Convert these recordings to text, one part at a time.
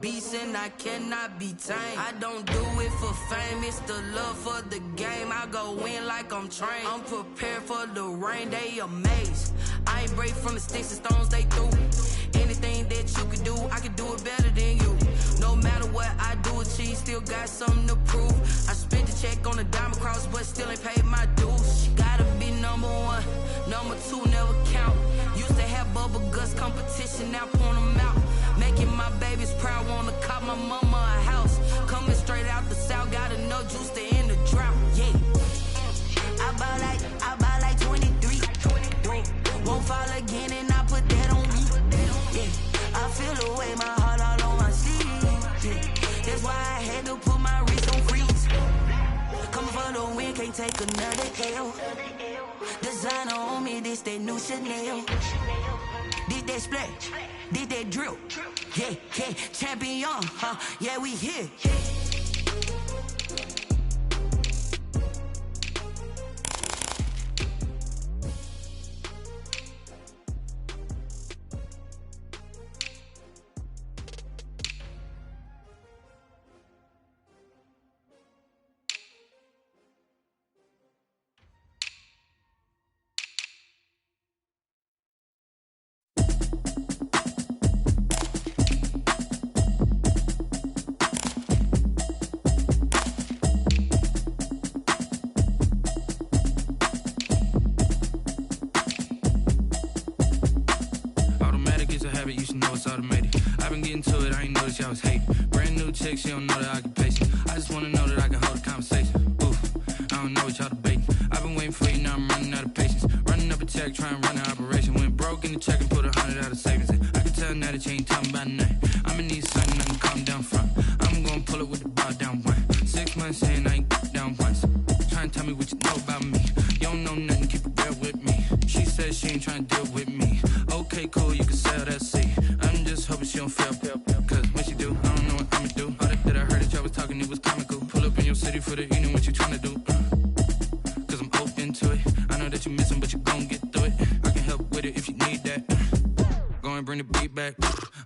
Beast and I cannot be tamed. I don't do it for fame, it's the love for the game. I go in like I'm trained. I'm prepared for the rain, they amazed. I ain't break from the sticks and stones they threw. Anything that you can do, I can do it better than you. No matter what I do, achieve, still got something to prove. I spent the check on the diamond cross, but still ain't paid my dues. Gotta be number one, number two never count. Used to have bubble guts competition, now point them out. Making my babies proud, wanna cop my mama a house. Coming straight out the south, got enough juice to end the drought. Yeah, I buy like 23. Won't fall again, and I put that on me. Yeah, I feel the way, my heart all on my sleeve. Yeah, that's why I had to put my wrist on freeze. Coming for the win, can't take another L. Designer on me, this that new Chanel. Did that splash, did that drill. Yeah, yeah, champion, huh? Yeah, we here. You should know it's automated. I've been getting to it, I ain't noticed y'all was hating. Brand new chick, she don't know the occupation. I just wanna know that I can hold a conversation. Oof, I don't know what y'all debating. I've been waiting for you, now I'm running out of patience. Running up a check, trying to run an operation. Went broke in the check and put 100 out of savings. I can tell now that you ain't talking about nothing. I'ma need something, nothing calm down front. I'm gonna pull it with the bar down one. 6 months saying I ain't down once. Trying to tell me what you know about me. You don't know nothing, keep it real with me. She said she ain't trying to deal with me. Okay, cool, you can sell that seat. I'm just hoping she don't fail, cause when she do, I don't know what I'ma do. All that I heard that y'all was talking, it was comical. Pull up in your city for the evening, what you tryna do? Cause I'm open to it. I know that you missing, but you gon' get through it. I can help with it if you need that. Go and bring the beat back.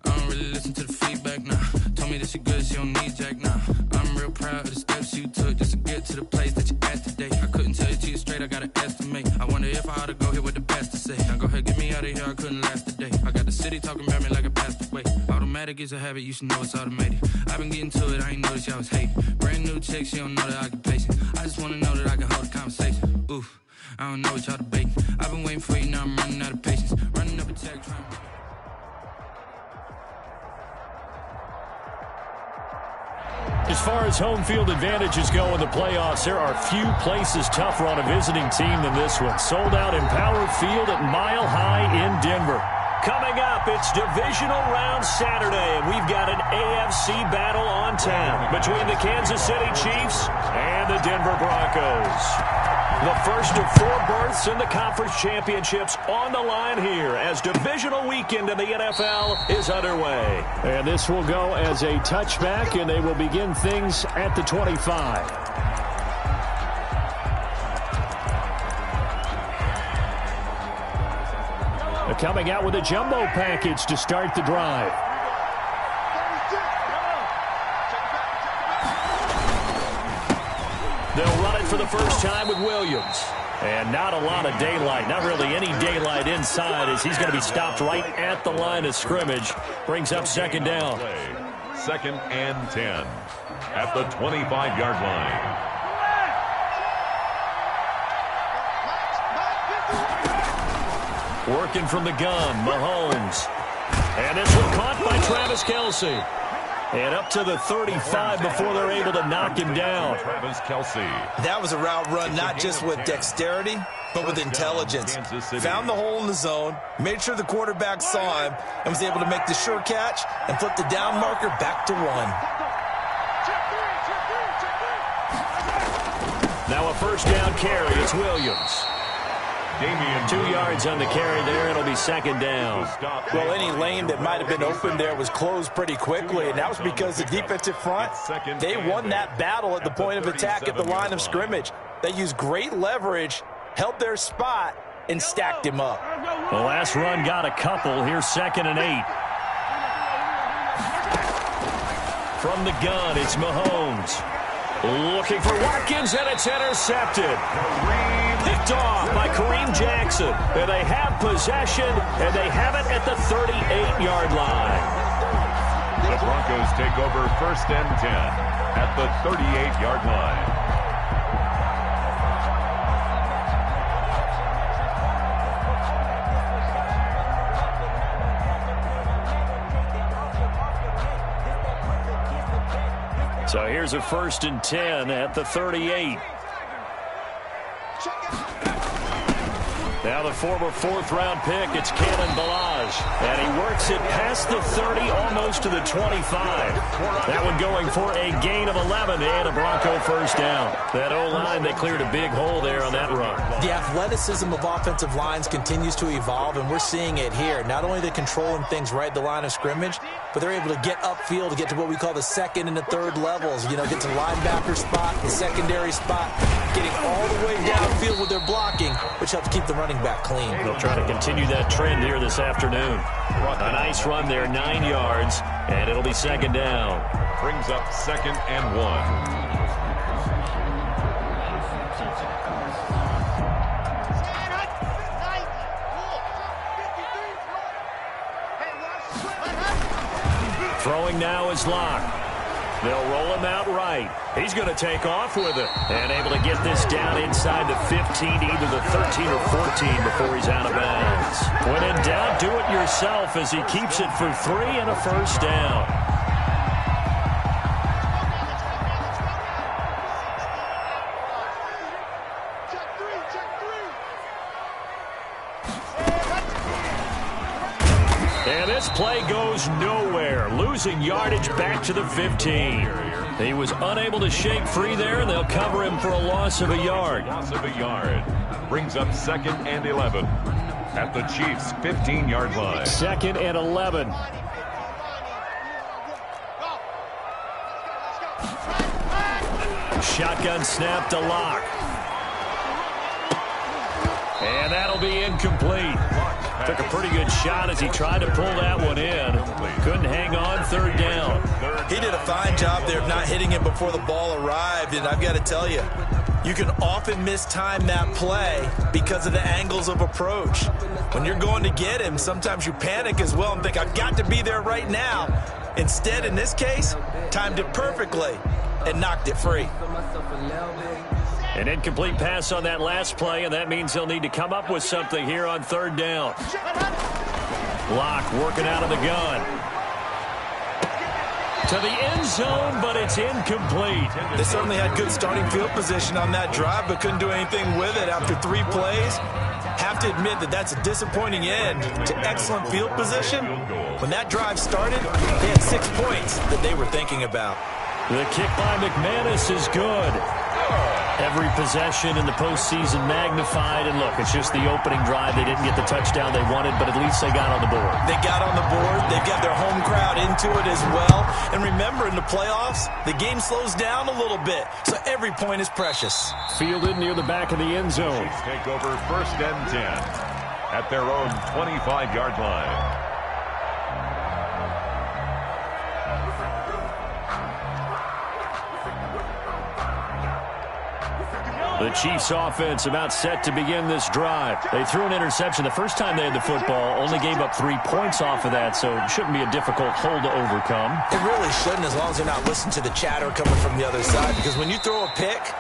I don't really listen to the feedback, nah. Told me that she good, she don't need jack, nah. I'm real proud of the steps you took just to get to the place that you at today. I couldn't tell you to you straight, I gotta estimate. I wonder if I ought to go here with the best to say. Now go ahead, get me out of here, I couldn't last today. I got the city talking about me like a passed away. Automatic is a habit, you should know it's automated. I've been getting to it, I ain't noticed y'all was hating. Brand new chick, she don't know the occupation. I just wanna know that I can hold a conversation. Oof, I don't know what y'all debating. I've been waiting for you, now I'm running out of patience. Running up a check, trying to... As far as home field advantages go in the playoffs, there are few places tougher on a visiting team than this one. Sold out Empower Field at Mile High in Denver. Coming up, it's divisional round Saturday, and we've got an AFC battle on town between the Kansas City Chiefs and the Denver Broncos. The first of 4 berths in the conference championships on the line here as divisional weekend in the NFL is underway. And this will go as a touchback, and they will begin things at the 25. Coming out with a jumbo package to start the drive. They'll run it for the first time with Williams. And not a lot of daylight, not really any daylight inside as he's going to be stopped right at the line of scrimmage. Brings up second down. 2nd and 10 at the 25-yard line. Working from the gun, Mahomes. And this one caught by Travis Kelce. And up to the 35 before they're able to knock him down. Travis Kelce. That was a route run not just with dexterity, but with intelligence. Found the hole in the zone, made sure the quarterback saw him, and was able to make the sure catch and flip the down marker back to 1. Now a first down carry. It's Williams. 2 yards on the carry there. It'll be second down. Well, any lane that might have been open there was closed pretty quickly, and that was because the defensive front, they won that battle at the point of attack at the line of scrimmage. They used great leverage, held their spot, and stacked him up. The last run got a couple. Here's 2nd and 8. From the gun, it's Mahomes. Looking for Watkins, and it's intercepted. Picked off by Kareem Jackson. And they have possession, and they have it at the 38-yard line. The Broncos take over 1st and 10 at the 38-yard line. So here's a 1st and 10 at the 38. Now the former 4th-round pick, it's Cannon Balaj. And he works it past the 30, almost to the 25. That one going for a gain of 11 and a Bronco first down. That O-line, they cleared a big hole there on that run. The athleticism of offensive lines continues to evolve, and we're seeing it here. Not only are they controlling things right at the line of scrimmage, but they're able to get upfield to get to what we call the 2nd and the 3rd levels. You know, get to the linebacker spot, the secondary spot, getting all the way downfield with their blocking, which helps keep the running back clean. They'll try to continue that trend here this afternoon. A nice run there, 9 yards, and it'll be 2nd down. Brings up 2nd and 1. Throwing now is Locke. They'll roll him out right. He's going to take off with it. And able to get this down inside the 15, either the 13 or 14 before he's out of bounds. When in doubt, do it yourself as he keeps it for 3 and a first down. And this play goes nowhere, losing yardage back to the 15. He was unable to shake free there, and they'll cover him for a loss of a yard. Loss of a yard. Brings up 2nd and 11 at the Chiefs' 15-yard line. 2nd and 11. Shotgun snap to Locke. And that'll be incomplete. Took a pretty good shot as he tried to pull that one in. Couldn't hang on, 3rd down. He did a fine job there of not hitting him before the ball arrived, and I've got to tell you, you can often mistime that play because of the angles of approach. When you're going to get him, sometimes you panic as well and think, I've got to be there right now. Instead, in this case, timed it perfectly and knocked it free. An incomplete pass on that last play, and that means he'll need to come up with something here on 3rd down. Locke working out of the gun. To the end zone, but it's incomplete. They certainly had good starting field position on that drive, but couldn't do anything with it after 3 plays. Have to admit that that's a disappointing end to excellent field position. When that drive started, they had 6 points that they were thinking about. The kick by McManus is good. Every possession in the postseason magnified, and look, it's just the opening drive. They didn't get the touchdown they wanted, but at least they got on the board. They got on the board. They've got their home crowd into it as well. And remember, in the playoffs, the game slows down a little bit, so every point is precious. Fielded near the back of the end zone. Chiefs take over 1st and 10 at their own 25-yard line. The Chiefs offense about set to begin this drive. They threw an interception the first time they had the football, only gave up 3 points off of that, so it shouldn't be a difficult hole to overcome. It really shouldn't, as long as they're not listening to the chatter coming from the other side, because when you throw a pick,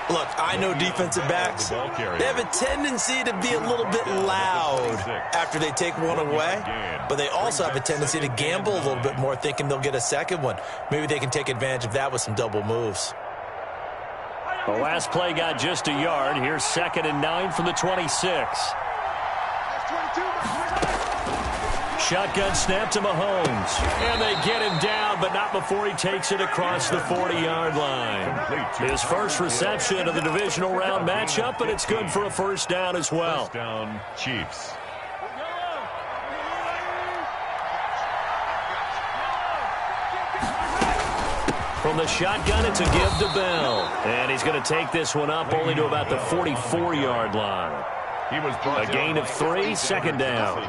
look, I know defensive backs, they have a tendency to be a little bit loud after they take one away, but they also have a tendency to gamble a little bit more, thinking they'll get a second one. Maybe they can take advantage of that with some double moves. The last play got just a yard. Here's 2nd and 9 from the 26. Shotgun snap to Mahomes. And they get him down, but not before he takes it across the 40-yard line. His first reception of the divisional round matchup, and it's good for a first down as well. First down, Chiefs. From the shotgun, it's a give to Bell. And he's going to take this one up only to about the 44-yard line. A gain of 3, second down.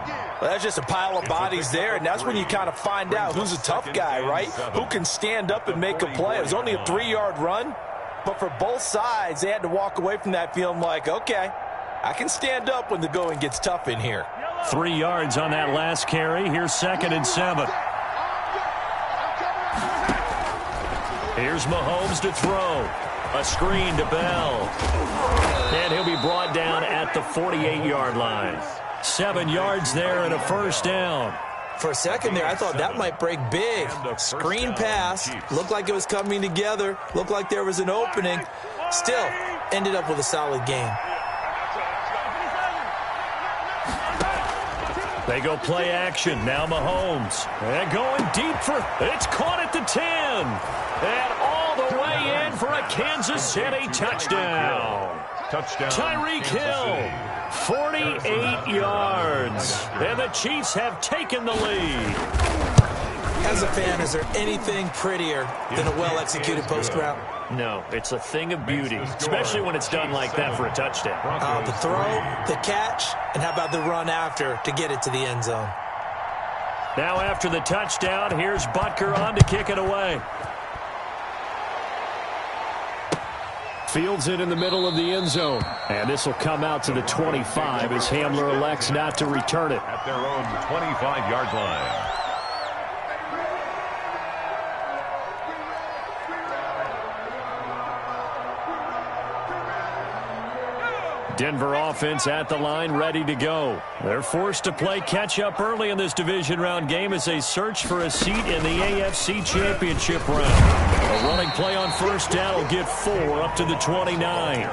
Well, that's just a pile of bodies there, and that's when you kind of find out who's a tough guy, right? Who can stand up and make a play. It was only a 3-yard run, but for both sides, they had to walk away from that feeling like, okay, I can stand up when the going gets tough in here. 3 yards on that last carry. Here's 2nd and 7. Here's Mahomes to throw. A screen to Bell. And he'll be brought down at the 48-yard line. 7 yards there and a first down. For a second there, I thought that might break big. Screen pass. Looked like it was coming together. Looked like there was an opening. Still, ended up with a solid gain. They go play action. Now Mahomes. And going deep for... It's caught at the 10. And all the way in for a Kansas City touchdown. Tyreek Hill, 48 yards. And the Chiefs have taken the lead. As a fan, is there anything prettier than a well-executed post route? No, it's a thing of beauty, especially when it's done like that for a touchdown. The throw, the catch, and how about the run after to get it to the end zone? Now after the touchdown, here's Butker on to kick it away. Fields it in the middle of the end zone. And this will come out to the 25 as Hamler elects not to return it. At their own 25-yard line. Denver offense at the line, ready to go. They're forced to play catch-up early in this division round game as they search for a seat in the AFC Championship round. A running play on first down will get 4 up to the 29.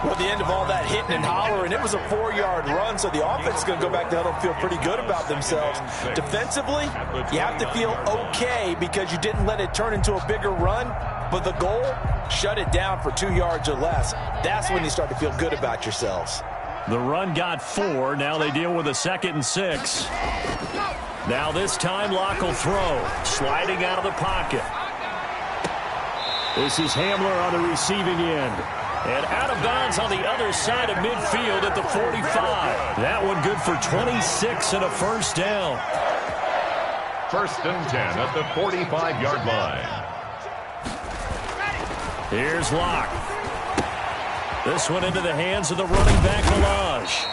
Well, at the end of all that hitting and hollering, it was a 4-yard run, so the offense is going to go back to huddle and feel pretty good about themselves. Defensively, you have to feel okay because you didn't let it turn into a bigger run, but the goal, shut it down for 2 yards or less. That's when you start to feel good about yourselves. The run got 4. Now they deal with a 2nd and 6. Now this time Locke will throw. Sliding out of the pocket. This is Hamler on the receiving end. And out of bounds on the other side of midfield at the 45. That one good for 26 and a first down. 1st and 10 at the 45-yard line. Here's Locke. This one into the hands of the running back, Melage.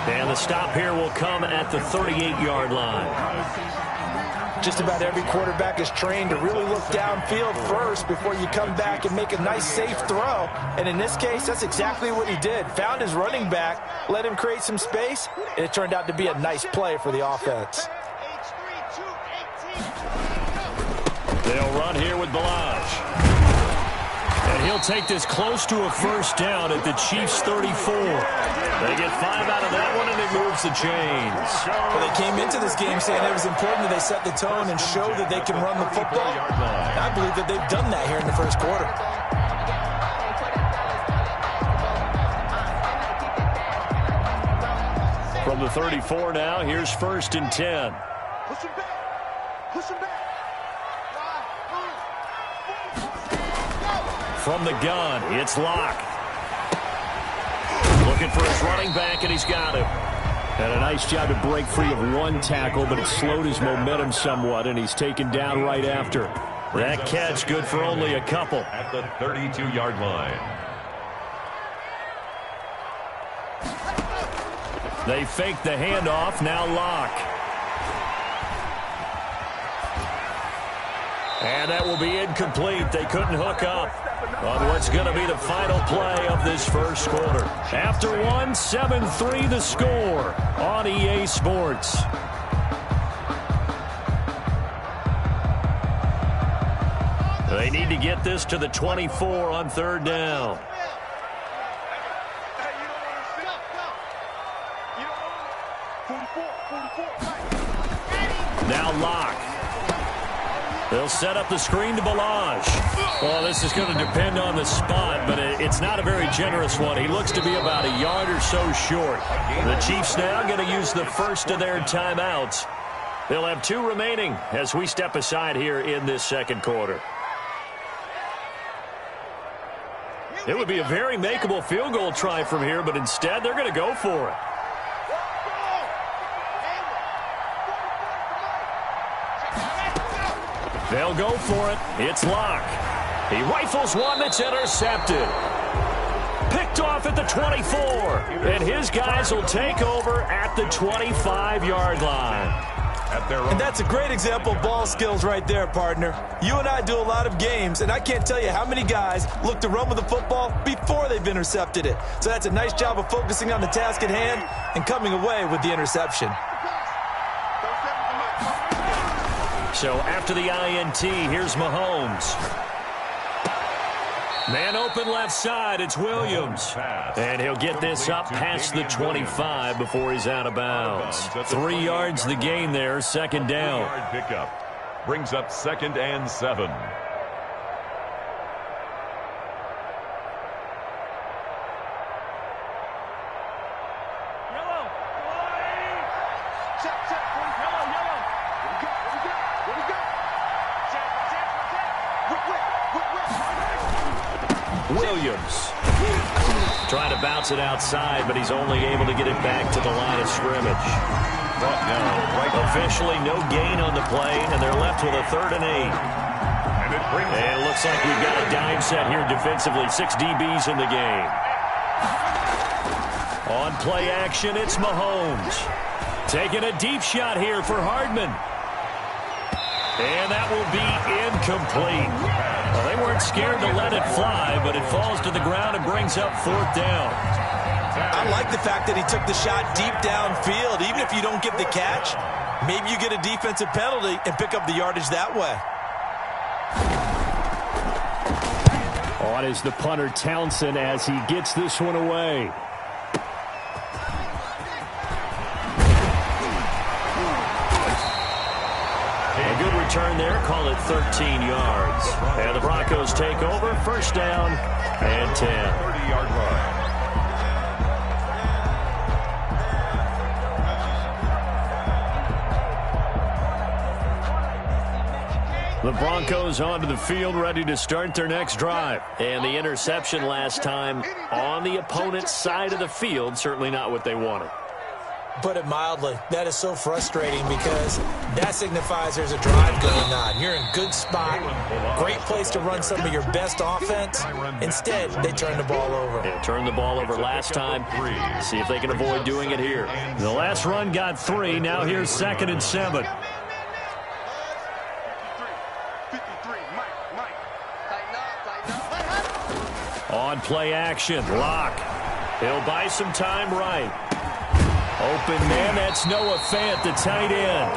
And the stop here will come at the 38-yard line. Just about every quarterback is trained to really look downfield first before you come back and make a nice, safe throw. And in this case, that's exactly what he did. Found his running back, let him create some space, and it turned out to be a nice play for the offense. They'll run here with Melage. And he'll take this close to a first down at the Chiefs' 34. They get 5 out of that one, and it moves the chains. Well, they came into this game saying it was important that they set the tone and show that they can run the football. And I believe that they've done that here in the first quarter. From the 34 now, here's 1st and 10. Push him back. Push him back. From the gun, it's Locke. Looking for his running back, and he's got him. And a nice job to break free of one tackle, but it slowed his momentum somewhat, and he's taken down right after. That catch good for only a couple. At the 32-yard line. They fake the handoff, now Locke. And that will be incomplete. They couldn't hook up on what's going to be the final play of this first quarter. After one, 7-3 the score on EA Sports. They need to get this to the 24 on 3rd down. Now Locke. They'll set up the screen to Melage. Well, this is going to depend on the spot, but it's not a very generous one. He looks to be about a yard or so short. The Chiefs now going to use the first of their timeouts. They'll have 2 remaining as we step aside here in this second quarter. It would be a very makeable field goal try from here, but instead they're going to go for it. They'll go for it. It's Locke. He rifles one that's intercepted. Picked off at the 24. And his guys will take over at the 25-yard line. And that's a great example of ball skills right there, partner. You and I do a lot of games, and I can't tell you how many guys look to run with the football before they've intercepted it. So that's a nice job of focusing on the task at hand and coming away with the interception. So after the INT, here's Mahomes. Man open left side, it's Williams. And he'll get this up past the 25 before he's out of bounds. 3 yards the gain there, second down. Pickup brings up 2nd and 7. Williams trying to bounce it outside, but he's only able to get it back to the line of scrimmage. Officially no gain on the play, and they're left with a 3rd and 8. And it looks like we've got a dime set here defensively. 6 DBs in the game. On play action, it's Mahomes. Taking a deep shot here for Hardman. And that will be incomplete. Well, they weren't scared to let it fly, but it falls to the ground and brings up 4th down. I like the fact that he took the shot deep downfield. Even if you don't get the catch, maybe you get a defensive penalty and pick up the yardage that way. On is the punter Townsend as he gets this one away. A good return there, call it 13 yards. And the Broncos take over, 1st down and 10. 30-yard line. The Broncos onto the field, ready to start their next drive. And the interception last time on the opponent's side of the field, certainly not what they wanted. Put it mildly, that is so frustrating because that signifies there's a drive going on. You're in good spot, great place to run some of your best offense. Instead, they turn the ball over. They turned the ball over last time. See if they can avoid doing it here. The last run got 3. Now here's 2nd and 7. On play action, Locke. He'll buy some time right. Open man, that's Noah Fant, the tight end.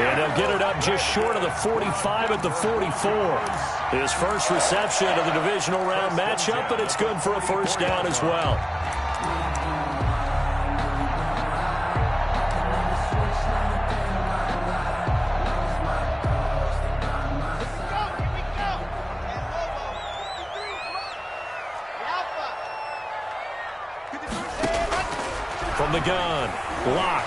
And he'll get it up just short of the 45 at the 44. His first reception of the divisional round matchup, but it's good for a 1st down as well. From the gun, Locke.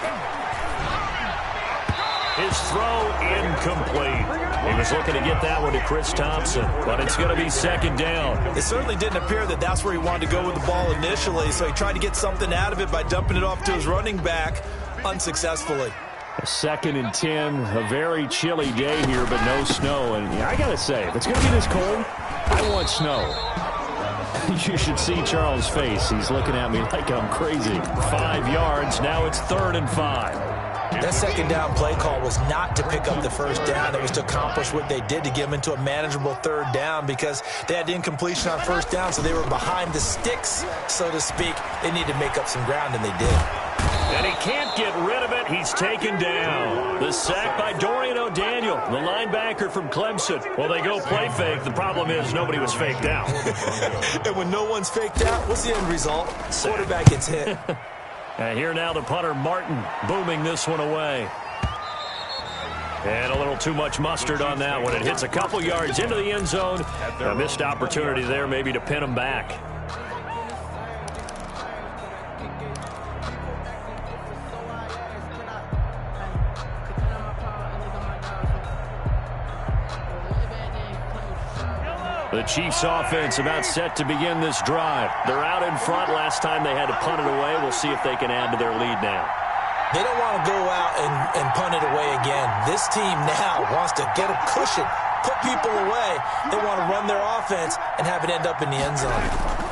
His throw incomplete. He was looking to get that one to Chris Thompson, but it's going to be 2nd down. It certainly didn't appear that that's where he wanted to go with the ball initially, so he tried to get something out of it by dumping it off to his running back unsuccessfully. 2nd and 10, a very chilly day here, but no snow. And I got to say, if it's going to be this cold, I want snow. You should see Charles' face. He's looking at me like I'm crazy. 5 yards. Now it's 3rd and 5. That 2nd down play call was not to pick up the 1st down. It was to accomplish what they did to get them into a manageable 3rd down because they had incompletion on 1st down, so they were behind the sticks, so to speak. They needed to make up some ground, and they did. And he can't get rid of it. He's taken down. The sack by Dorian O'Daniel, the linebacker from Clemson. Well, they go play fake. The problem is nobody was faked out. And when no one's faked out, what's the end result? Quarterback gets hit. And here now the punter Martin booming this one away. And a little too much mustard on that one. It hits a couple yards into the end zone. A missed opportunity there maybe to pin him back. The Chiefs offense about set to begin this drive. They're out in front. Last time they had to punt it away. We'll see if they can add to their lead now. They don't want to go out and punt it away again. This team now wants to get a cushion, put people away. They want to run their offense and have it end up in the end zone.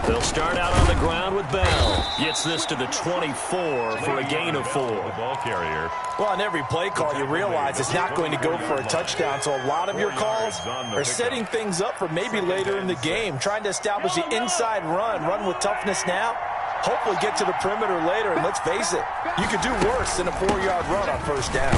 They'll start out on the ground with Bell. Gets this to the 24 for a gain of 4. Ball carrier. Well, on every play call, you realize it's not going to go for a touchdown, so a lot of your calls are setting things up for maybe later in the game, trying to establish the inside run with toughness now, hopefully get to the perimeter later, and let's face it, you could do worse than a 4-yard run on first down.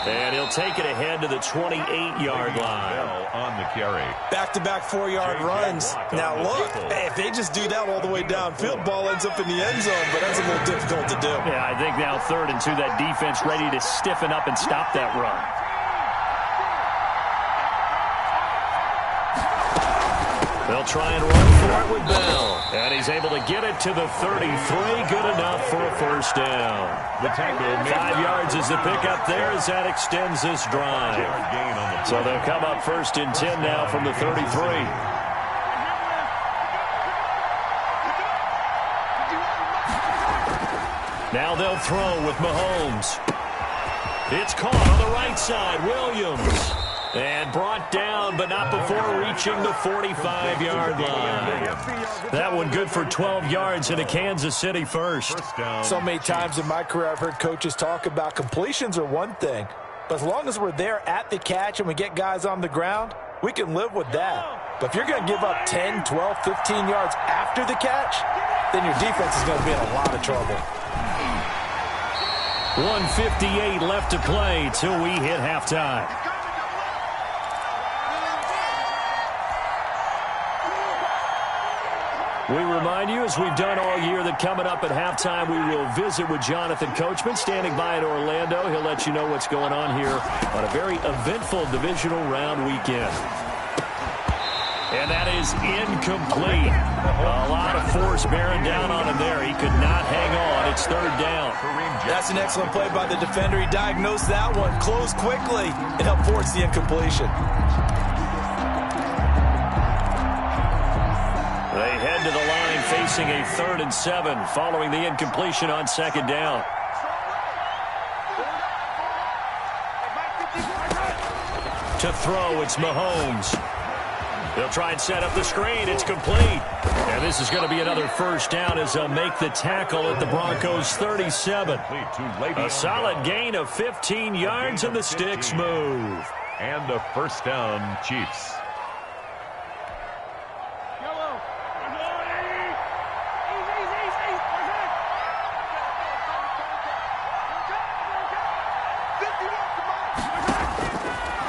And he'll take it ahead to the 28-yard line. On the carry. Back-to-back 4-yard runs. Now look, if they just do that all the way downfield, ball ends up in the end zone, but that's a little difficult to do. Yeah, I think now 3rd and 2, that defense ready to stiffen up and stop that run. They'll try and run for it with Bell. And he's able to get it to the 33. Good enough for a first down. The tackle 5 yards is the pickup there as that extends this drive. So they'll come up 1st and 10 now from the 33. Now they'll throw with Mahomes. It's caught on the right side. Williams. And brought down, but not before reaching the 45-yard line. That one good for 12 yards and a Kansas City first. So many times in my career I've heard coaches talk about completions are one thing, but as long as we're there at the catch and we get guys on the ground, we can live with that. But if you're going to give up 10, 12, 15 yards after the catch, then your defense is going to be in a lot of trouble. 1:58 left to play till we hit halftime. We remind you, as we've done all year, that coming up at halftime, we will visit with Jonathan Coachman, standing by in Orlando. He'll let you know what's going on here on a very eventful divisional round weekend. And that is incomplete. A lot of force bearing down on him there. He could not hang on. It's 3rd down. That's an excellent play by the defender. He diagnosed that one, closed quickly, and helped force the incompletion. They head to the line facing a 3rd and 7 following the incompletion on 2nd down. To throw, it's Mahomes. They'll try and set up the screen. It's complete. And this is going to be another first down as they'll make the tackle at the Broncos' 37. A solid gain of 15 yards and the sticks move. And the first down, Chiefs.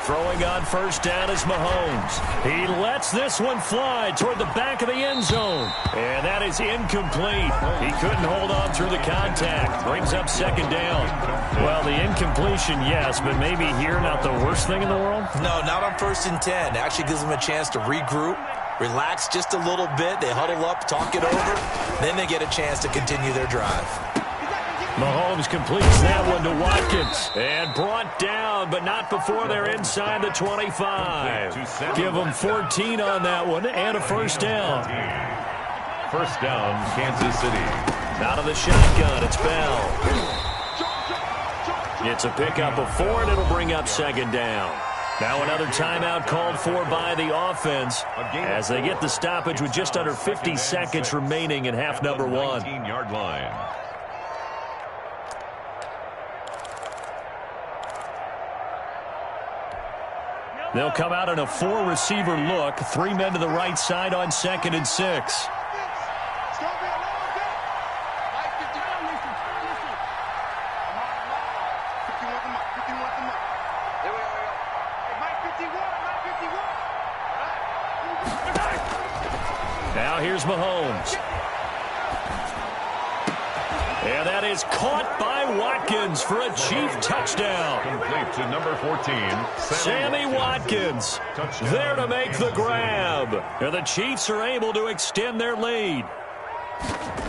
Throwing on first down is Mahomes. He lets this one fly toward the back of the end zone. And that is incomplete. He couldn't hold on through the contact. Brings up 2nd down. Well, the incompletion, yes, but maybe here not the worst thing in the world? No, not on 1st and 10. Actually gives them a chance to regroup, relax just a little bit. They huddle up, talk it over. Then they get a chance to continue their drive. Mahomes completes that one to Watkins. And brought down, but not before they're inside the 25. Give them 14 on that one and a first down. First down, Kansas City. Out of the shotgun, it's Bell. It's a pickup of 4, and it'll bring up 2nd down. Now another timeout called for by the offense as they get the stoppage with just under 50 seconds remaining in half number 1. 19-yard line. They'll come out in a 4-receiver look. 3 men to the right side on 2nd and 6. Now here's Mahomes. And that is caught by Watkins for a Chief touchdown. Complete to number 14, Sammy Watkins there to make the grab. And the Chiefs are able to extend their lead.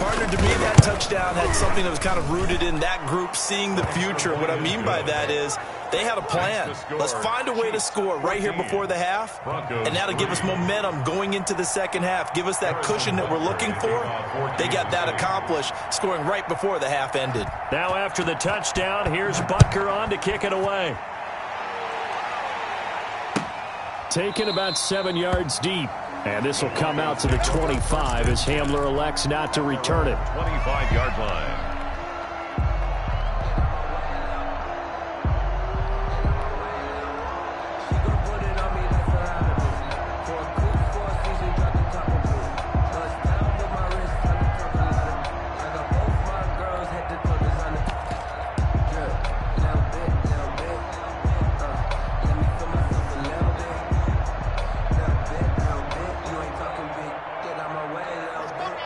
Partner, to me, that touchdown had something that was kind of rooted in that group seeing the future. What I mean by that is they had a plan. Let's find a way to score right here before the half, and that'll give us momentum going into the second half, give us that cushion that we're looking for. They got that accomplished, scoring right before the half ended. Now after the touchdown, here's Butker on to kick it away. Taken about 7 yards deep. And this will come out to the 25 as Hamler elects not to return it. 25-yard line.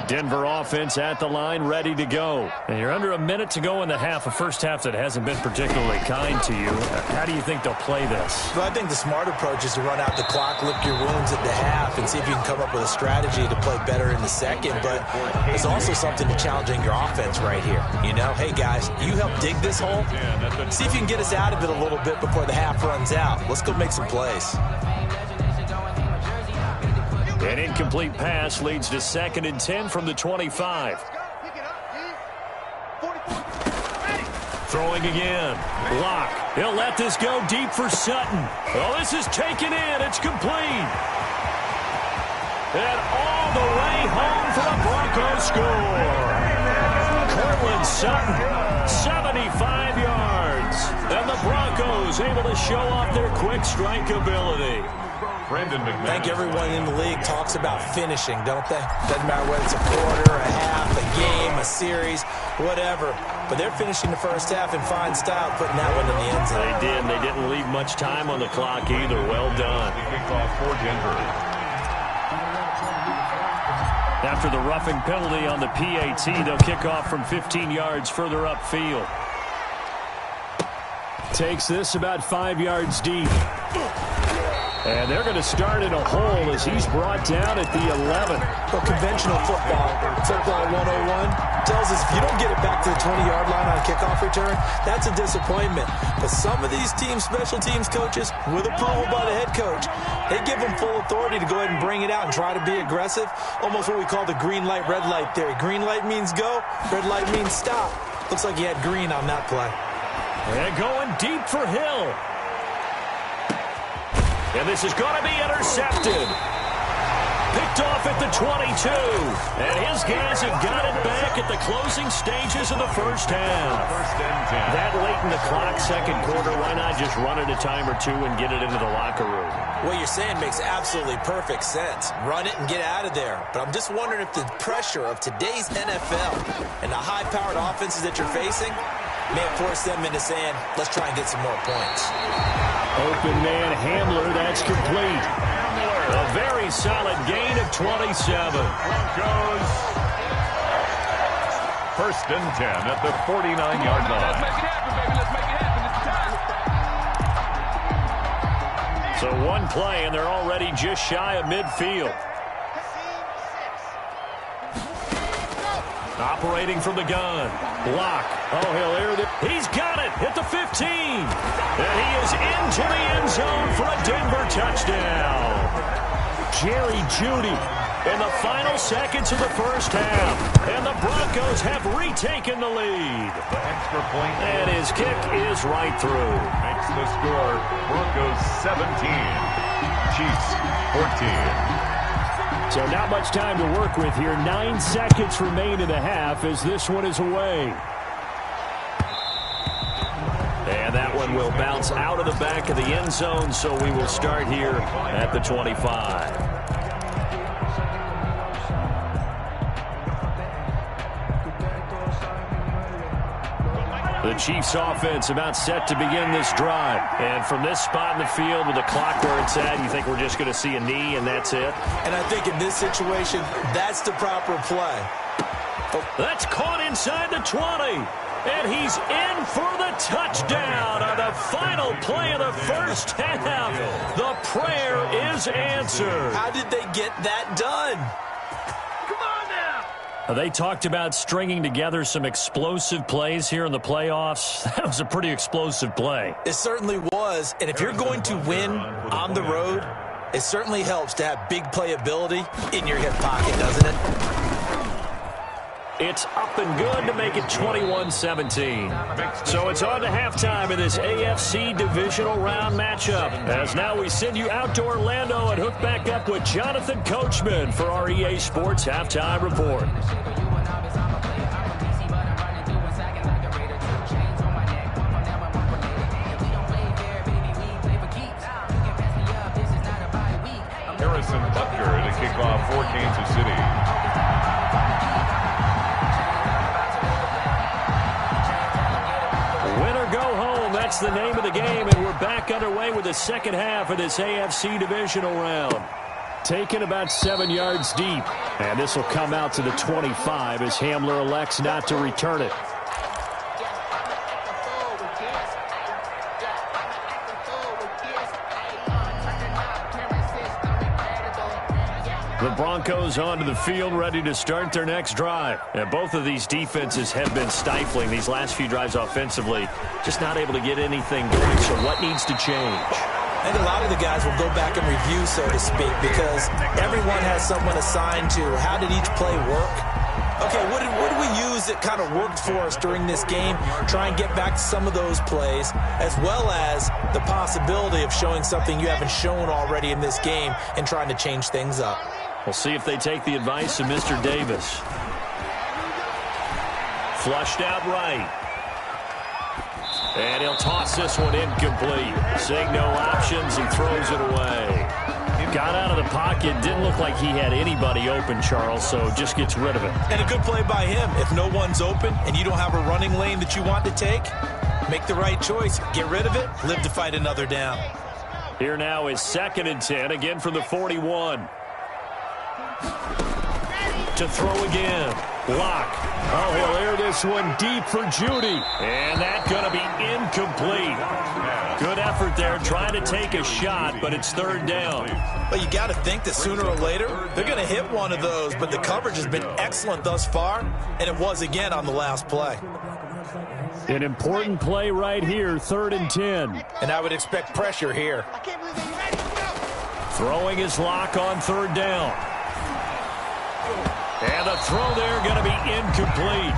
Denver offense at the line, ready to go. And you're under a minute to go in the half, a first half that hasn't been particularly kind to you. How do you think they'll play this? Well, I think the smart approach is to run out the clock, lick your wounds at the half, and see if you can come up with a strategy to play better in the second. But there's also something to challenging your offense right here. You know, hey, guys, you help dig this hole. See if you can get us out of it a little bit before the half runs out. Let's go make some plays. An incomplete pass leads to 2nd and 10 from the 25. Throwing again. Block. He'll let this go deep for Sutton. Oh, this is taken in. It's complete. And all the way home for the Broncos score. Cortland Sutton, 75 yards. And the Broncos able to show off their quick strike ability. I think everyone in the league talks about finishing, don't they? Doesn't matter whether it's a quarter, a half, a game, a series, whatever. But they're finishing the first half in fine style, putting that one in the end zone. They did, and they didn't leave much time on the clock either. Well done. Kickoff for Denver. After the roughing penalty on the PAT, they'll kick off from 15 yards further upfield. Takes this about 5 yards deep. And they're going to start in a hole as he's brought down at the 11. Well, conventional football 101, tells us if you don't get it back to the 20-yard line on a kickoff return, that's a disappointment. But some of these special teams coaches, with approval by the head coach, they give them full authority to go ahead and bring it out and try to be aggressive. Almost what we call the green light, red light theory. Green light means go, red light means stop. Looks like he had green on that play. And going deep for Hill. And this is going to be intercepted. Picked off at the 22. And his guys have got it back at the closing stages of the first half. That late in the clock, second quarter, why not just run it a time or two and get it into the locker room? What you're saying makes absolutely perfect sense. Run it and get out of there. But I'm just wondering if the pressure of today's NFL and the high-powered offenses that you're facing may have forced them into saying, let's try and get some more points. Open man Hamler, that's complete. A very solid gain of 27. Broncos. 1st and 10 at the 49-yard line. Let's make it happen, baby. Let's make it happen. It's the time. So one play, and they're already just shy of midfield. Operating from the gun. Block. Oh, he'll air it. He's got it at the 15. And he is into the end zone for a Denver touchdown. Jerry Jeudy in the final seconds of the first half. And the Broncos have retaken the lead. The extra point. And his kick is right through. Makes the score Broncos 17. Chiefs 14. So not much time to work with here. 9 seconds remain in the half as this one is away. And that one will bounce out of the back of the end zone, so we will start here at the 25. The Chiefs offense about set to begin this drive. And from this spot in the field with the clock where it's at, you think we're just going to see a knee and that's it? And I think in this situation, that's the proper play. That's caught inside the 20. And he's in for the touchdown on the final play of the first half. The prayer is answered. How did they get that done? Come on now. They talked about stringing together some explosive plays here in the playoffs. That was a pretty explosive play. It certainly was, and if you're going to win on the road, it certainly helps to have big playability in your hip pocket, doesn't it? It's up and good to make it 21-17. So it's on to halftime in this AFC divisional round matchup. As now we send you out to Orlando and hook back up with Jonathan Coachman for our EA Sports Halftime Report. Harrison Butker to kick off for Kansas City. That's the name of the game, and we're back underway with the second half of this AFC divisional round. Taken about 7 yards deep, and this will come out to the 25 as Hamler elects not to return it. The Broncos onto the field, ready to start their next drive. And both of these defenses have been stifling these last few drives offensively. Just not able to get anything going, so what needs to change? I think a lot of the guys will go back and review, so to speak, because everyone has someone assigned to how did each play work. Okay, what did we use that kind of worked for us during this game? Try and get back to some of those plays, as well as the possibility of showing something you haven't shown already in this game and trying to change things up. We'll see if they take the advice of Mr. Davis. Flushed out right. And he'll toss this one incomplete. Seeing no options, he throws it away. Got out of the pocket. Didn't look like he had anybody open, Charles, so just gets rid of it. And a good play by him. If no one's open and you don't have a running lane that you want to take, make the right choice. Get rid of it. Live to fight another down. Here now is 2nd and 10, again from the 41. To throw again. Block. Oh, he'll air this one deep for Judy. And that's going to be incomplete. Good effort there, trying to take a shot, but it's 3rd down. But you got to think that sooner or later, they're going to hit one of those, but the coverage has been excellent thus far, and it was again on the last play. An important play right here, 3rd and 10. And I would expect pressure here. Throwing his lock on 3rd down. And the throw there going to be incomplete.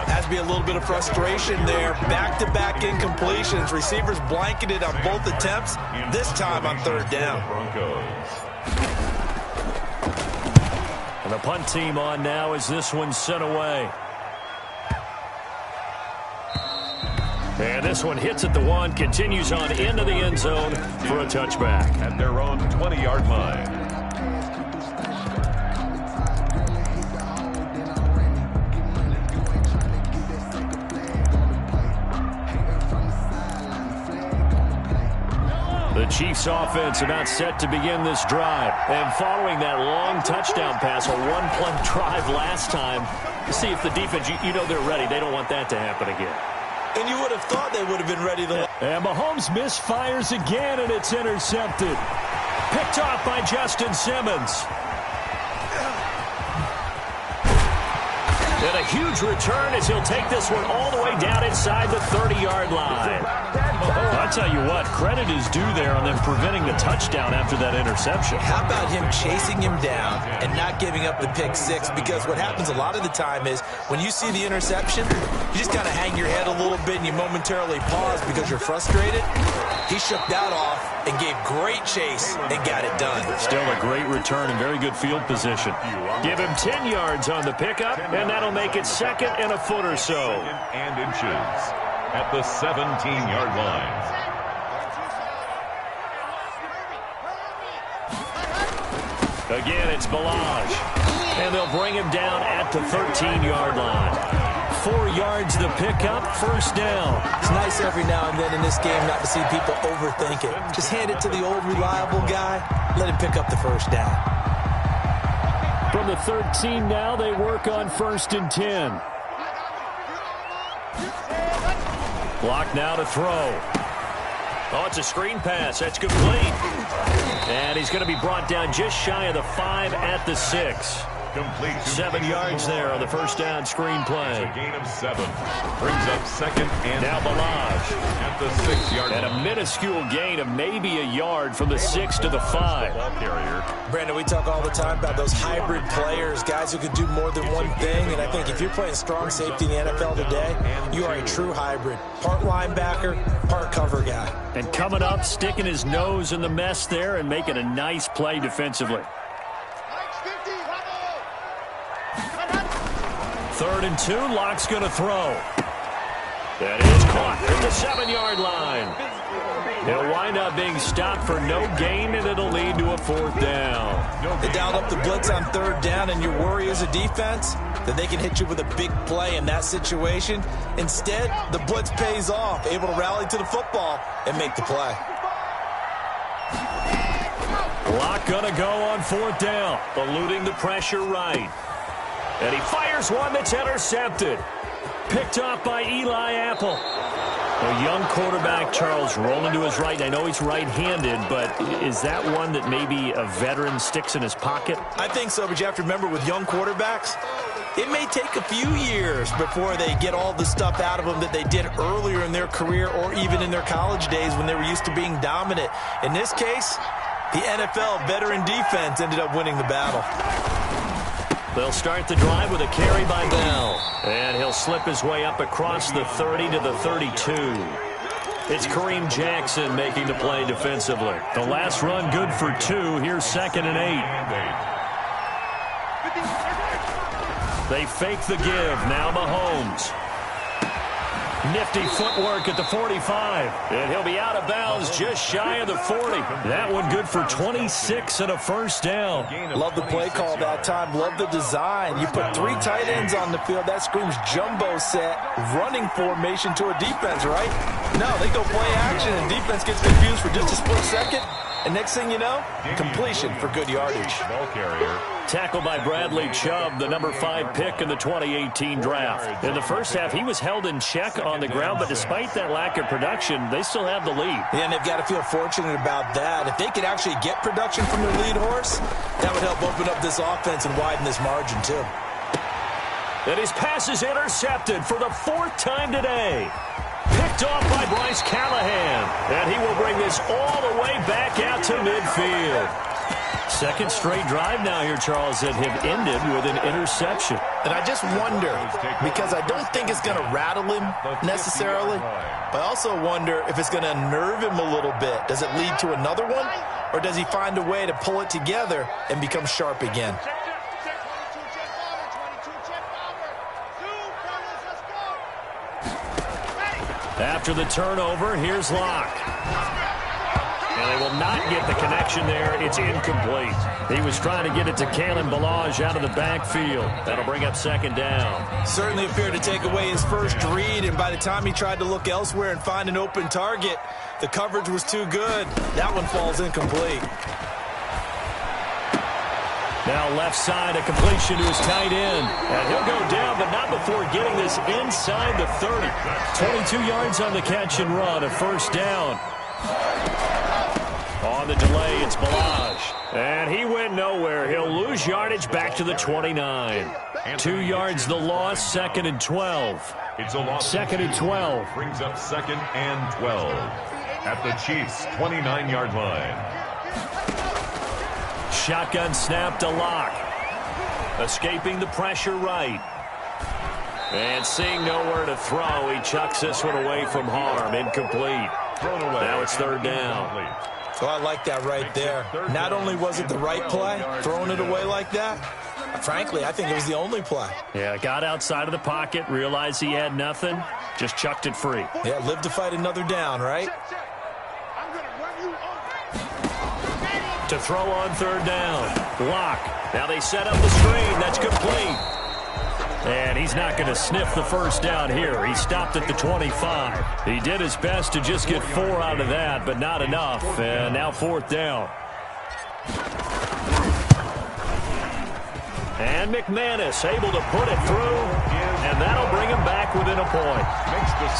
Has to be a little bit of frustration there. Back-to-back incompletions. Receivers blanketed on both attempts, this time on 3rd down. And the punt team on now as this one's sent away. And this one hits at the 1, continues on into the end zone for a touchback. At their own 20-yard line. The Chiefs offense about set to begin this drive. And following that long touchdown pass, a one-play drive last time, to see if the defense, you know they're ready. They don't want that to happen again. And you would have thought they would have been ready. And Mahomes misfires again, and it's intercepted. Picked off by Justin Simmons. And a huge return as he'll take this one all the way down inside the 30-yard line. I'll tell you what, credit is due there on them preventing the touchdown after that interception. How about him chasing him down and not giving up the pick 6? Because what happens a lot of the time is when you see the interception, you just kind of hang your head a little bit and you momentarily pause because you're frustrated. He shook that off and gave great chase and got it done. Still a great return and very good field position. Give him 10 yards on the pickup, and that'll make it 2nd and a foot or so. And inches at the 17-yard line. Again, it's Balaj. And they'll bring him down at the 13-yard line. 4 yards the pickup, 1st down. It's nice every now and then in this game not to see people overthink it. Just hand it to the old reliable guy. Let him pick up the 1st down. From the 13 now, they work on 1st and 10. Block now to throw. Oh, it's a screen pass. That's complete. And he's going to be brought down just shy of the 5 at the 6. Complete. 7 yards there on the first down screen play. It's a gain of 7. Brings up second and now Balaj at the 6-yard line. And a minuscule gain of maybe a yard from the 6 to the 5. Ball carrier. Brandon, we talk all the time about those hybrid players, guys who can do more than one thing. And I think if you're playing strong safety in the NFL today, you are a true hybrid. Part linebacker, part cover guy. And coming up, sticking his nose in the mess there and making a nice play defensively. 3rd and 2, Locke's going to throw. That is caught at the 7-yard line. He'll wind up being stopped for no gain, and it'll lead to a 4th down. They dialed up the blitz on 3rd down, and your worry as a defense that they can hit you with a big play in that situation. Instead, the blitz pays off, able to rally to the football and make the play. Locke going to go on 4th down, eluding the pressure right. And he fires one that's intercepted. Picked off by Eli Apple. A young quarterback, Charles, rolling to his right. I know he's right-handed, but is that one that maybe a veteran sticks in his pocket? I think so, but you have to remember with young quarterbacks, it may take a few years before they get all the stuff out of them that they did earlier in their career or even in their college days when they were used to being dominant. In this case, the NFL veteran defense ended up winning the battle. They'll start the drive with a carry by Bell. And he'll slip his way up across the 30 to the 32. It's Kareem Jackson making the play defensively. The last run good for 2. Here's 2nd and 8. They fake the give. Now Mahomes. Nifty footwork at the 45. And he'll be out of bounds just shy of the 40. That one good for 26 and a 1st down. Love the play call that time. Love the design. You put 3 tight ends on the field. That screams jumbo set, running formation to a defense, right? No, they go play action, and defense gets confused for just a split second. And next thing you know, completion for good yardage. Ball carrier. Tackled by Bradley Chubb, the number 5 pick in the 2018 draft. In the first half, he was held in check on the ground, but despite that lack of production, they still have the lead. Yeah, and they've got to feel fortunate about that. If they could actually get production from their lead horse, that would help open up this offense and widen this margin, too. And his pass is intercepted for the 4th time today. Picked off by Bryce Callahan. And he will bring this all the way back out to midfield. 2nd straight drive now here, Charles, that have ended with an interception. And I just wonder, because I don't think it's going to rattle him necessarily, but I also wonder if it's going to unnerve him a little bit. Does it lead to another one, or does he find a way to pull it together and become sharp again? After the turnover, here's Locke. And they will not get the connection there. It's incomplete. He was trying to get it to Kalen Balaj out of the backfield. That'll bring up 2nd down. Certainly appeared to take away his first read, and by the time he tried to look elsewhere and find an open target, the coverage was too good. That one falls incomplete. Now left side, a completion to his tight end. And he'll go down, but not before getting this inside the 30. 22 yards on the catch and run, a 1st down. On the delay, it's Balaj. And he went nowhere. He'll lose yardage back to the 29. 2 yards the loss, 2nd and 12. It's a loss. 2nd and 12. Brings up 2nd and 12 at the Chiefs' 29-yard line. Shotgun snap to Locke. Escaping the pressure right. And seeing nowhere to throw, he chucks this one away from harm. Incomplete. Thrown away. Now it's 3rd down. So I like that right there. Not only was it the right play, throwing it away like that, frankly, I think it was the only play. Yeah, got outside of the pocket, realized he had nothing, just chucked it free. Yeah, live to fight another down, right? To throw on 3rd down. Locke. Now they set up the screen. That's complete. And he's not going to sniff the 1st down here. He stopped at the 25. He did his best to just get 4 out of that, but not enough. And now 4th down. And McManus able to put it through, and that'll bring him back within a point.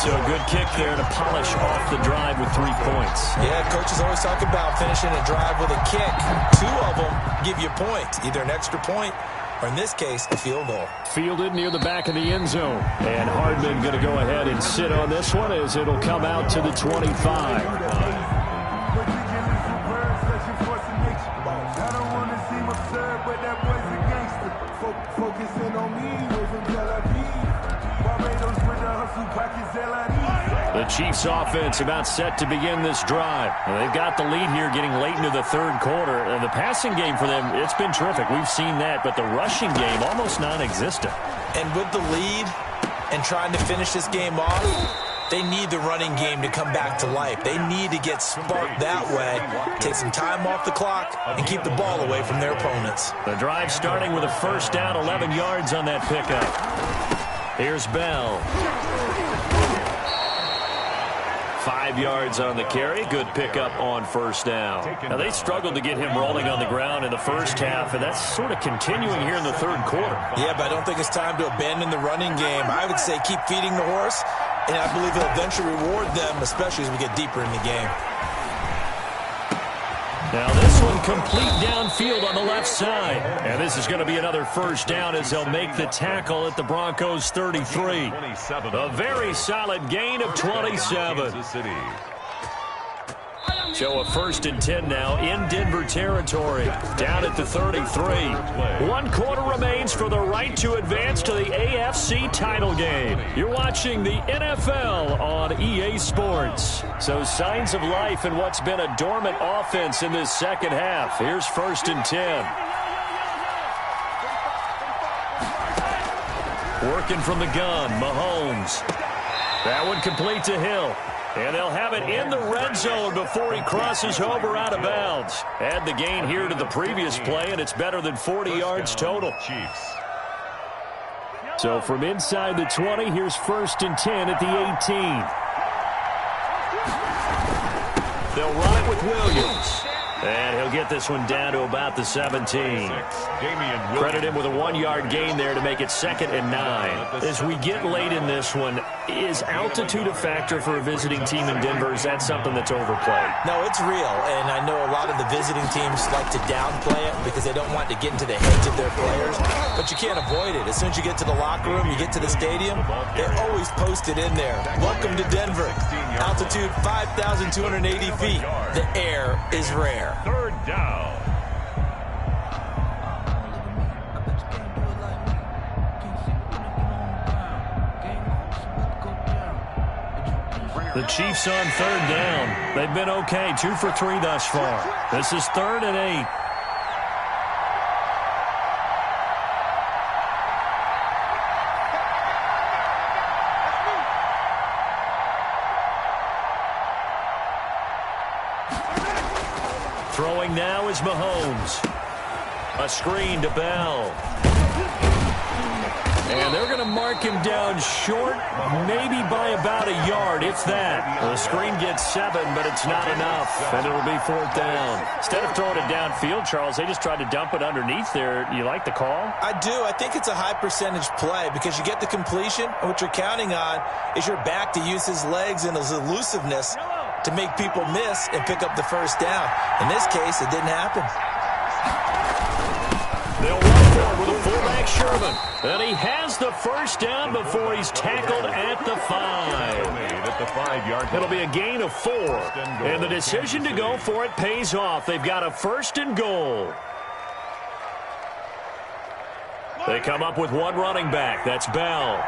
So a good kick there to polish off the drive with 3 points. Yeah, coaches always talk about finishing a drive with a kick. 2 of them give you points, either an extra point or in this case, a field goal. Fielded near the back of the end zone. And Hardman going to go ahead and sit on this one as it'll come out to the 25. The Chiefs offense about set to begin this drive. Well, they've got the lead here getting late into the third quarter. And the passing game for them, it's been terrific. We've seen that. But the rushing game, almost non-existent. And with the lead and trying to finish this game off, they need the running game to come back to life. They need to get sparked that way, take some time off the clock, and keep the ball away from their opponents. The drive starting with a first down, 11 yards on that pickup. Here's Bell. 5 yards on the carry. Good pickup on first down. Now, they struggled to get him rolling on the ground in the first half, and that's sort of continuing here in the third quarter. Yeah, but I don't think it's time to abandon the running game. I would say keep feeding the horse, and I believe he'll eventually reward them, especially as we get deeper in the game. Now this one complete downfield on the left side. And this is going to be another first down as they'll make the tackle at the Broncos 33. A very solid gain of 27. So a 1st and 10 now in Denver territory. Down at the 33. 1 quarter remains for the right to advance to the AFC title game. You're watching the NFL on EA Sports. So signs of life in what's been a dormant offense in this second half. Here's 1st and 10. Working from the gun, Mahomes. That one complete to Hill. And they'll have it in the red zone before he crosses over out of bounds. Add the gain here to the previous play, and it's better than 40 yards total. So from inside the 20, here's 1st and 10 at the 18. They'll run it with Williams. And he'll get this one down to about the 17. Credit him with a 1-yard gain there to make it 2nd and 9. As we get late in this one, is altitude a factor for a visiting team in Denver? Is that something that's overplayed? No, it's real, and I know a lot of the visiting teams like to downplay it because they don't want to get into the heads of their players, but you can't avoid it. As soon as you get to the locker room, you get to the stadium, they're always posted in there. Welcome to Denver. Altitude 5,280 feet. The air is rare. 3rd down. The Chiefs on 3rd down. They've been okay, 2 for 3 thus far. This is 3rd and 8. Throwing now is Mahomes. A screen to Bell. And they're going to mark him down short, maybe by about a yard, if that. The screen gets 7, but it's not enough, and it'll be 4th down. Instead of throwing it downfield, Charles, they just tried to dump it underneath there. You like the call? I do. I think it's a high-percentage play because you get the completion, and what you're counting on is your back to use his legs and his elusiveness to make people miss and pick up the first down. In this case, it didn't happen. They'll run for it with a fullback, Sherman. And he has the first down before he's tackled at the 5. It'll be a gain of 4. And the decision to go for it pays off. They've got a 1st and goal. They come up with 1 running back. That's Bell.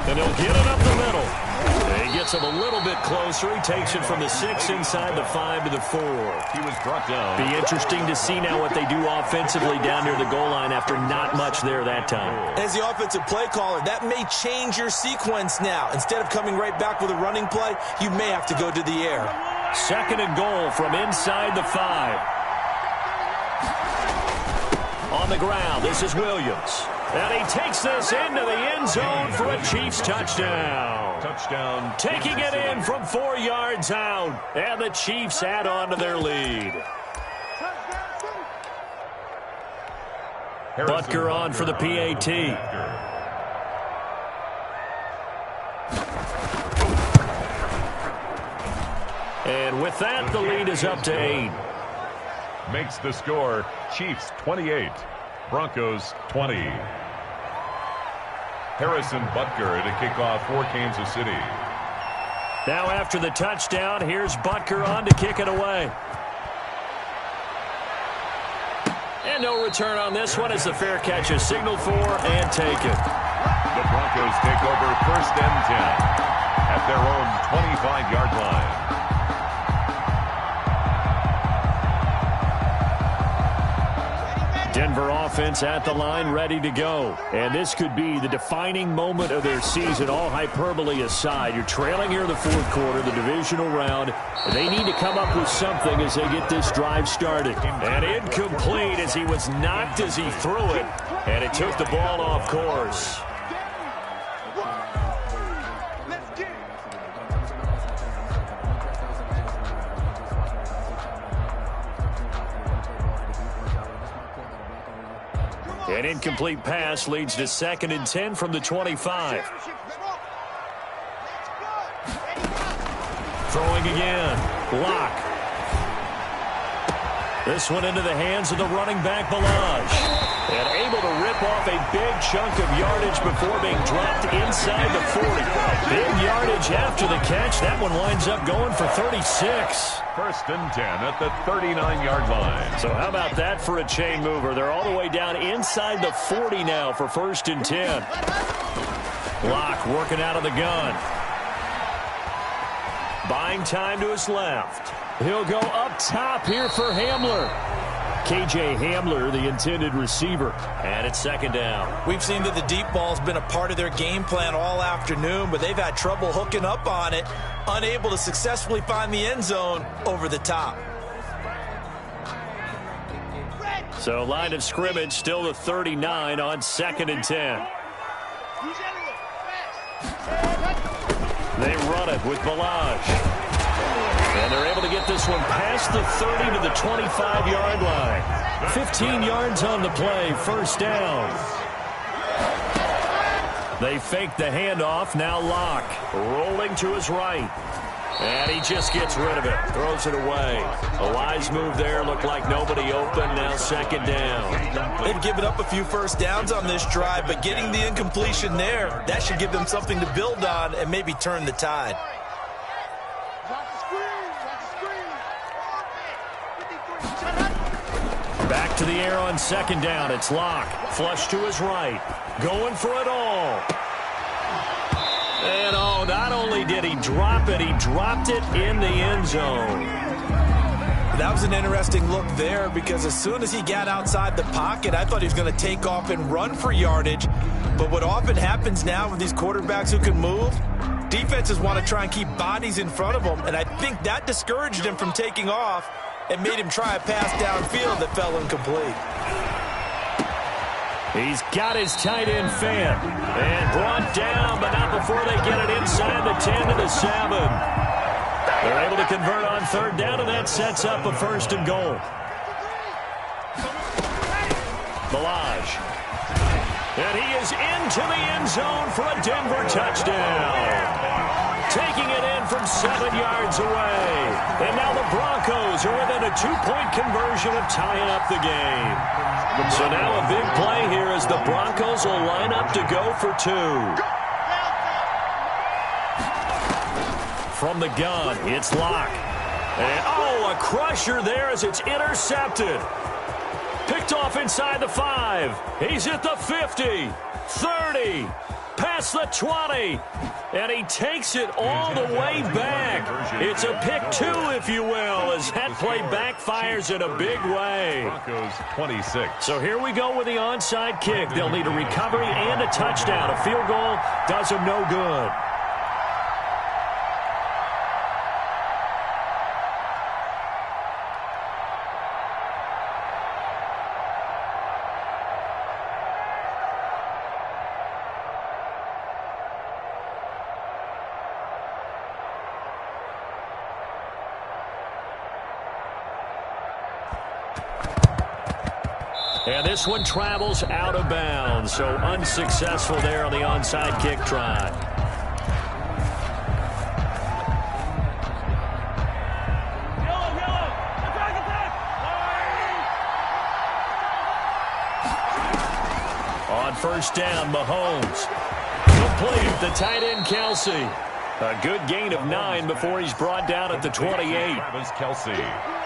And he'll get it up the middle. He gets him a little bit closer. He takes it from the 6 inside the 5 to the 4. He was brought down. Be interesting to see now what they do offensively down near the goal line after not much there that time. As the offensive play caller, that may change your sequence now. Instead of coming right back with a running play, you may have to go to the air. 2nd and goal from inside the 5. On the ground, this is Williams. And he takes this into the end zone for a Chiefs touchdown. Touchdown. Taking it in from 4 yards out. And the Chiefs add on to their lead. Butker on for the PAT. And with that, the lead is up to 8. Makes the score Chiefs 28, Broncos 20. Harrison Butker to kick off for Kansas City. Now after the touchdown, here's Butker on to kick it away. And no return on this one as the fair catch is signaled for and taken. The Broncos take over 1st and 10 at their own 25-yard line. Denver offense at the line, ready to go. And this could be the defining moment of their season, all hyperbole aside. You're trailing here in the 4th quarter, the divisional round. They need to come up with something as they get this drive started. And incomplete as he was knocked as he threw it. And it took the ball off course. An incomplete pass leads to 2nd and 10 from the 25. Throwing again. Lock. This one into the hands of the running back, Balaj. And able to rip off a big chunk of yardage before being dropped inside the 40. Big yardage after the catch. That one winds up going for 36. 1st and 10 at the 39-yard line. So how about that for a chain mover? They're all the way down inside the 40 now for 1st and 10. Lock working out of the gun. Buying time to his left. He'll go up top here for Hamler. KJ Hamler, the intended receiver. And it's 2nd down. We've seen that the deep ball's been a part of their game plan all afternoon, but they've had trouble hooking up on it, unable to successfully find the end zone over the top. So line of scrimmage still the 39 on 2nd and 10. They run it with Balaj. And they're able to get this one past the 30 to the 25-yard line. 15 yards on the play, 1st down. They fake the handoff, now Lock. Rolling to his right. And he just gets rid of it, throws it away. A wise move there, looked like nobody open, now 2nd down. They've given up a few 1st downs on this drive, but getting the incompletion there, that should give them something to build on and maybe turn the tide. Back to the air on 2nd down. It's Lock. Flush to his right. Going for it all. And oh, not only did he drop it, he dropped it in the end zone. That was an interesting look there because as soon as he got outside the pocket, I thought he was going to take off and run for yardage. But what often happens now with these quarterbacks who can move, defenses want to try and keep bodies in front of them. And I think that discouraged him from taking off and made him try a pass downfield that fell incomplete. He's got his tight end fed and brought down, but not before they get it inside the 10 to the 7. They're able to convert on 3rd down, and that sets up a 1st and goal. Balaj. And he is into the end zone for a Denver touchdown. Taking it in from 7 yards away. And now the Broncos are within a 2-point conversion of tying up the game. So now a big play here as the Broncos will line up to go for 2. From the gun, it's Lock. And oh, a crusher there as it's intercepted. Picked off inside the 5. He's at the 50, 30, past the 20. And he takes it all the way back. It's a pick 2, if you will, as that play backfires in a big way. Broncos 26. So here we go with the onside kick. They'll need a recovery and a touchdown. A field goal does them no good. And this one travels out of bounds, so unsuccessful there on the onside kick try. first down. Mahomes. Complete. The tight end, Kelsey. A good gain of 9 before he's brought down at the 28.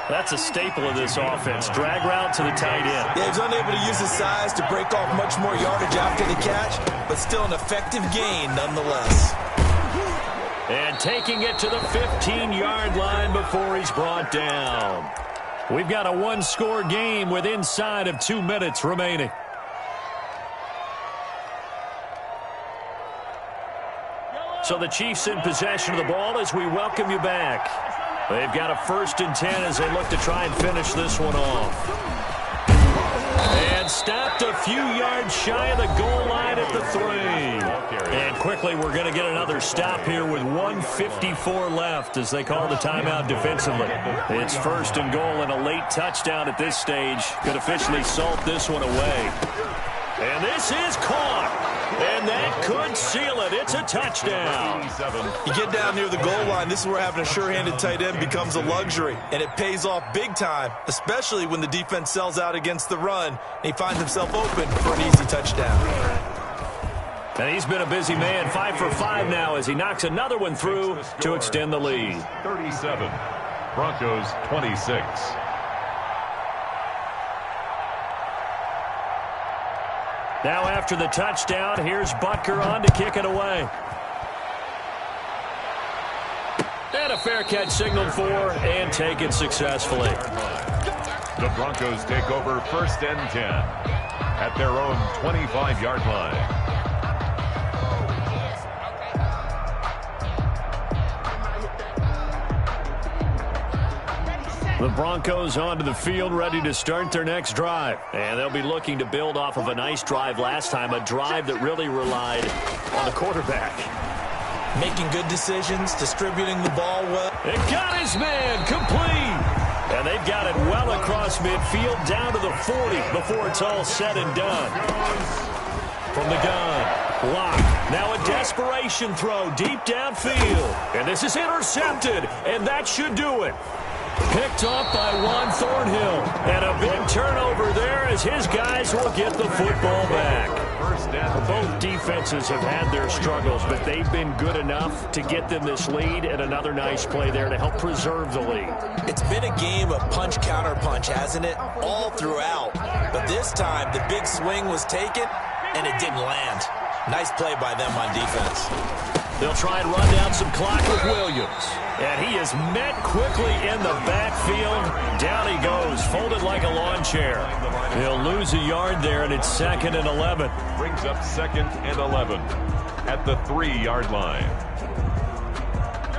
That's a staple of this offense. Drag route to the tight end. Yeah, he's unable to use his size to break off much more yardage after the catch, but still an effective gain nonetheless. And taking it to the 15-yard line before he's brought down. We've got a one-score game with inside of 2 minutes remaining. So the Chiefs in possession of the ball as we welcome you back. They've got a 1st and 10 as they look to try and finish this one off. And stopped a few yards shy of the goal line at the 3. And quickly we're going to get another stop here with 1:54 left as they call the timeout defensively. It's 1st and goal and a late touchdown at this stage could officially salt this one away. And this is caught. And that could seal it. It's a touchdown. You get down near the goal line, this is where having a sure-handed tight end becomes a luxury. And it pays off big time, especially when the defense sells out against the run. And he finds himself open for an easy touchdown. And he's been a busy man. 5 for 5 now as he knocks another one through to extend the lead. 37. Broncos 26. Now after the touchdown, here's Butker on to kick it away. And a fair catch signaled for and taken successfully. The Broncos take over 1st and 10 at their own 25-yard line. The Broncos onto the field ready to start their next drive. And they'll be looking to build off of a nice drive last time, a drive that really relied on the quarterback. Making good decisions, distributing the ball well. It got his man complete. And they've got it well across midfield down to the 40 before it's all said and done. From the gun, Lock. Now a desperation throw deep downfield. And this is intercepted, and that should do it. Picked off by Juan Thornhill. And a big turnover there as his guys will get the football back. Both defenses have had their struggles, but they've been good enough to get them this lead, and another nice play there to help preserve the lead. It's been a game of punch-counter-punch, hasn't it? All throughout. But this time, the big swing was taken, and it didn't land. Nice play by them on defense. They'll try and run down some clock with Williams. And he is met quickly in the backfield. Down he goes, folded like a lawn chair. He'll lose a yard there, and it's 2nd and 11. Brings up 2nd and 11 at the 3-yard line.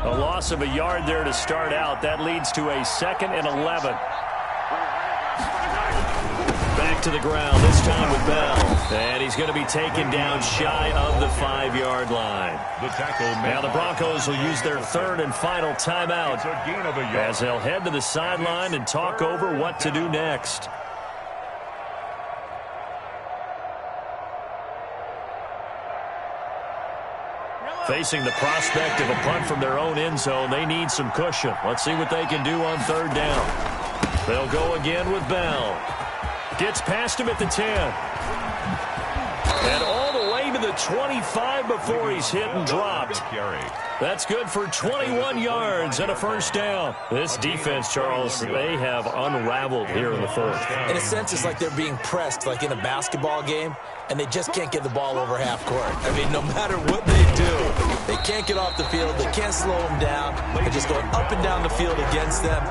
A loss of a yard there to start out. That leads to a 2nd and 11. Back to the ground, this time with Bell. And he's going to be taken down shy of the 5-yard line. Now the Broncos will use their 3rd and final timeout as they'll head to the sideline and talk over what to do next. Facing the prospect of a punt from their own end zone, they need some cushion. Let's see what they can do on 3rd down. They'll go again with Bell. Gets past him at the 10. And all the way to the 25 before he's hit and dropped. That's good for 21 yards and a 1st down. This defense, Charles, they have unraveled here in the 4th. In a sense, it's like they're being pressed, like in a basketball game, and they just can't get the ball over half court. I mean, no matter what they do, they can't get off the field. They can't slow them down. They're just going up and down the field against them.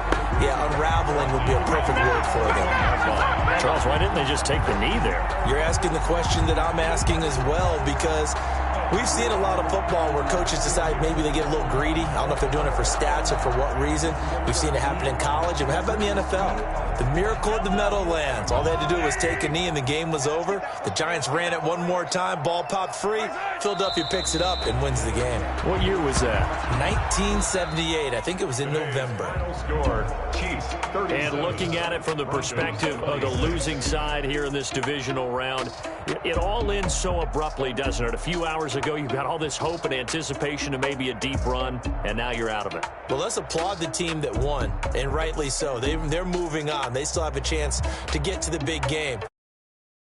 Yeah, unraveling would be a perfect word for them. Charles, why didn't they just take the knee there? You're asking the question that I'm asking as well, because we've seen a lot of football where coaches decide maybe they get a little greedy. I don't know if they're doing it for stats or for what reason. We've seen it happen in college. And how about in the NFL? The miracle of the Meadowlands. All they had to do was take a knee and the game was over. The Giants ran it one more time. Ball popped free. Philadelphia picks it up and wins the game. What year was that? 1978. I think it was in November. And looking at it from the perspective of the losing side here in this divisional round, it all ends so abruptly, doesn't it? A few hours ago, you've got all this hope and anticipation of maybe a deep run, and now you're out of it. Well, let's applaud the team that won, and rightly so. They're moving on. They still have a chance to get to the big game.